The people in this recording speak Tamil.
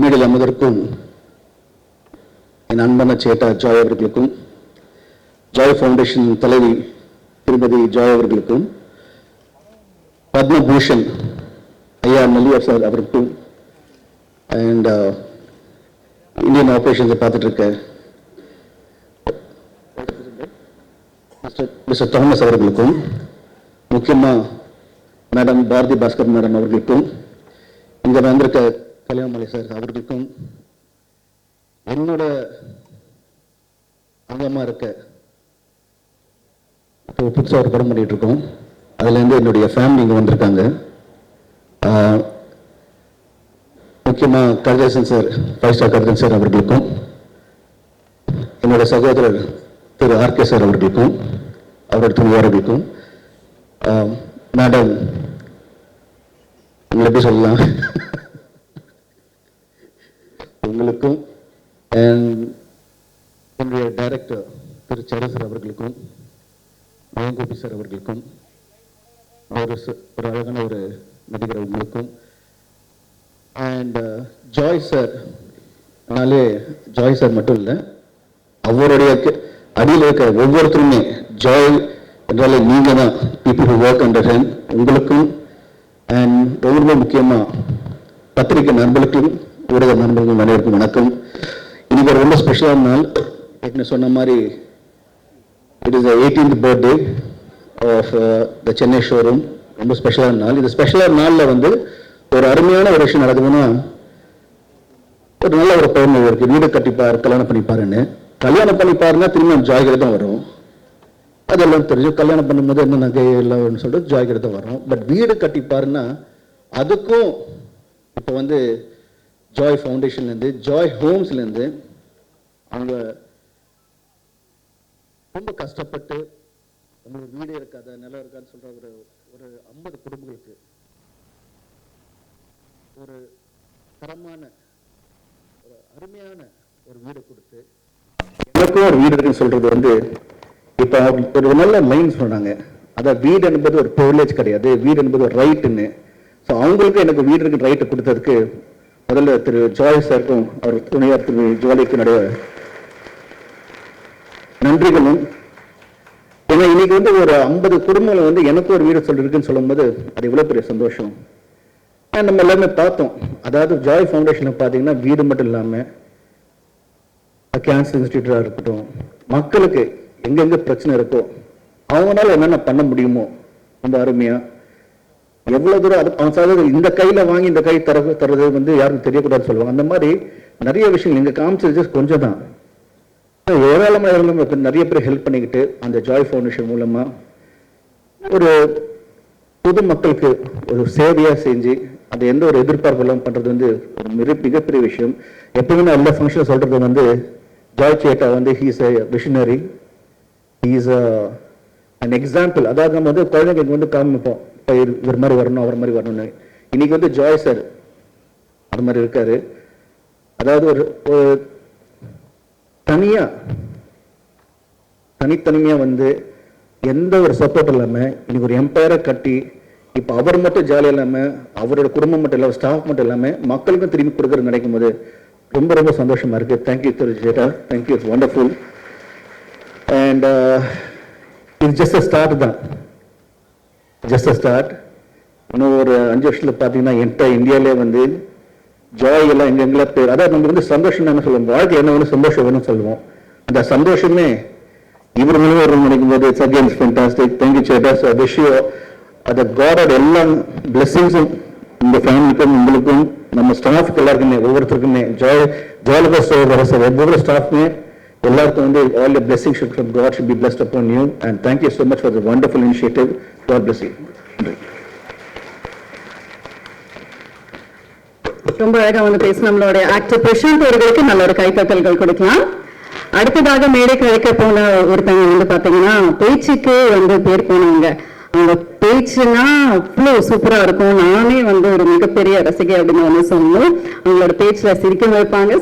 மேடையில் அமர்ந்திருக்கும் என் அன்பான சேட்டா ஜாய் அவர்களுக்கும், ஜாய் ஃபவுண்டேஷன் தலைவி திருமதி ஜாய் அவர்களுக்கும், பத்மபூஷன் ஐயா மல்லிகா சார் அவருக்கும், அண்ட் இந்தியன் ஆபரேஷன்ஸை பார்த்துட்டு இருக்க மிஸ்டர் தாமஸ் அவர்களுக்கும், முக்கியமாக மேடம் பாரதி பாஸ்கர் மேடம் அவர்களுக்கும், இங்கே வந்திருக்க கல்யாணமலை சார் அவர்களுக்கும், என்னோட அங்கமாக இருக்க புதுசாக ஒரு படம் பண்ணிட்டு இருக்கோம், அதுலேருந்து என்னுடைய ஃபேமிலி இங்கே வந்திருக்காங்க. முக்கியமாக கருதேசன் சார், 5 ஸ்டார் கருதன் சார் அவர்களுக்கும், என்னோட சகோதரர் திரு ஆர்கே சார் அவர்களுக்கும், அவரோட துணையாளர்களுக்கும், மேடம் உங்களை எப்படி சொல்லலாம் உங்களுக்கும், என்னுடைய டைரக்டர் திரு சரசர் அவர்களுக்கும், மயங்கோபி சார் அவர்களுக்கும், ஒரு அழகான ஒரு நடிகர் உங்களுக்கும், அண்ட் ஜாய் சார். அதனாலே ஜாய் சார் மட்டும் இல்லை, அவருடைய அடியில் இருக்க ஒவ்வொருத்தருமே ஜாய் என்றாலே நீங்கள் தான், people who work under him. உங்களுக்கும் அண்ட் ரொம்ப முக்கியமாக பத்திரிகை நண்பர்களுக்கும் ஊடக நண்பர்களுக்கும் அனைவருக்கும் வணக்கம். இன்னைக்கு ஒரு ரொம்ப ஸ்பெஷலான நாள். ஏற்கனவே சொன்ன மாதிரி it is 18th birthday of the Chennai showroom. ரொம்ப ஸ்பெஷலான நாள். இது ஸ்பெஷலான நாளில் வந்து ஒரு அருமையான ஒரு விஷயம் நடக்குதுன்னா, ஒரு நல்ல ஒரு பழமொழி இருக்கு, வீடு கட்டிப்பார் கல்யாணம் பண்ணிப்பாருன்னு. கல்யாணம் பண்ணிப்பாருன்னா திரும்ப ஜாய்கர் தான் வரும், அதெல்லாம் தெரியும். கல்யாணம் பண்ணும்போது என்ன நகை எல்லாம் சொல்லிட்டு ஜாய்கர் தான் வரும். பட் வீடு கட்டிப்பாருன்னா அதுக்கும் இப்போ வந்து ஜாய் ஃபவுண்டேஷன்லேருந்து, ஜாய் ஹோம்ஸ்லேருந்து அவங்க ரொம்ப கஷ்டப்பட்டு உங்களுக்கு வீடு இருக்காத நிலம் இருக்காதுன்னு சொல்கிற ஒரு 50 குடும்பங்களுக்கு ஒரு தரமான ஒரு அருமையான ஒரு வீடு கொடுத்து, எனக்கும் ஒரு வீடு இருக்குன்னு சொல்றது வந்து இப்போ ஒரு நல்ல லைன் சொன்னாங்க. அதான் வீடு என்பது ஒரு ப்ரிவிலேஜ் கிடையாது, வீடு என்பது ஒரு ரைட்டுன்னு. ஸோ அவங்களுக்கு எனக்கு வீடு இருக்கு ரைட்டு கொடுத்ததுக்கு முதல்ல திரு ஜாய் சாருக்கும் அவர் துணையார் திரு ஜோலிக்கும் நடுவே நன்றிகளும். ஏன்னா இன்னைக்கு வந்து ஒரு 50 குடும்பங்கள் வந்து எனக்கு ஒரு வீடு சொல்லிருக்குன்னு சொல்லும்போது அது இவ்வளோ பெரிய சந்தோஷம். நம்ம எல்லாமே பார்த்தோம். அதாவது ஜாய் ஃபவுண்டேஷனில் பார்த்தீங்கன்னா வீடு மட்டும் இல்லாமல் கேன்சர் இன்ஸ்டியூட்டாக இருக்கட்டும், மக்களுக்கு எங்கெங்கே பிரச்சனை இருக்கோ அவங்களால என்னென்ன பண்ண முடியுமோ ரொம்ப அருமையாக எவ்வளோ தூரம் அது அவன் சாதாரண இந்த கையில் வாங்கி இந்த கை தரது வந்து யாருக்கும் தெரியக்கூடாதுன்னு சொல்லுவாங்க. அந்த மாதிரி நிறைய விஷயங்கள் இங்கே காமிச்சது கொஞ்சம் தான். ஏராளமான நிறைய பேர் ஹெல்ப் பண்ணிக்கிட்டு அந்த ஜாய் ஃபவுண்டேஷன் மூலமாக ஒரு பொது மக்களுக்கு ஒரு சேவையாக செஞ்சு அது எந்த ஒரு எதிர்பார்ப்பு எல்லாம் பண்ணுறது வந்து ஒரு மிகப்பெரிய விஷயம். எப்பவுமே நான் எல்லா ஃபங்க்ஷனும் சொல்கிறது வந்து ஜாய் சேட்டா வந்து he's a visionary, he's an example. அதாவது நம்ம வந்து குழந்தைங்களுக்கு வந்து காமிப்போம், இவர் மாதிரி வரணும் அவர் மாதிரி வரணும்னு. இன்னைக்கு வந்து ஜாய் சார் அது மாதிரி இருக்காரு. அதாவது ஒரு தனித்தனிமையா வந்து எந்த ஒரு சப்போர்ட் இல்லாமல் இன்னைக்கு ஒரு எம்பையரை கட்டி இப்போ அவர் மட்டும் ஜாலியாக இல்லாமல் அவரோட குடும்பம் மட்டும் இல்லாமல் ஸ்டாஃப் மட்டும் இல்லாமல் மக்களுக்கும் திரும்பி கொடுக்குறது நினைக்கும் போது ரொம்ப ரொம்ப சந்தோஷமா இருக்கு. Thank you Thiru ஜேட்டா, thank you, it's wonderful. And இது ஜஸ்ட் அ ஸ்டார்ட் தான், ஜஸ்ட் அ ஸ்டார்ட். இன்னும் ஒரு 5 வருஷத்துல பார்த்தீங்கன்னா என்டையர் இந்தியாவிலே வந்து ஜாய் எல்லாம் எங்கெங்கெல்லாம் பேர். அதாவது நம்ம வந்து சந்தோஷம் என்ன சொல்லுவோம், வாழ்க்கை என்ன வேணும், சந்தோஷம் வேணும்னு சொல்லுவோம். அந்த சந்தோஷமே இவர் மூலமாக ஒரு நினைக்கும் போது இட்ஸ் அகேன் ஃபேண்டாஸ்டிக். தேங்க்யூ சேட்டா. ஸோ விஷ் யூ அந்த காடோட எல்லா பிளெஸிங்ஸும் இந்த ஃபேமிலிக்கும் உங்களுக்கும் நம்ம ஸ்டாஃப்க்கு எல்லாருக்குமே ஒவ்வொருத்தருக்குமே ஒவ்வொரு ஸ்டாஃப்மே எல்லாருக்கும் வந்து all the blessings from God should be blessed upon you, and thank you so much for the wonderful initiative. God bless you. ரொம்ப அழகா வந்து பேசி நம்மளோட ஆக்டர் பிரசாந்த் அவர்களுக்கு நல்ல ஒரு கைத்தட்டல்கள் கொடுக்கலாம். அடுத்ததாக மேடைக்கு அழைக்க போன ஒருத்தவங்க வந்து பாத்தீங்கன்னா பேச்சுக்கு வந்து பேர் போனவங்க. அவங்க பேச்சுன்னா அவ்வளோ சூப்பரா இருக்கும். நானே வந்து ஒரு மிகப்பெரிய ரசிகை அப்படின்னு வந்து சொல்லணும். அவங்களோட பேச்சுல சிரிக்க வைப்பாங்க.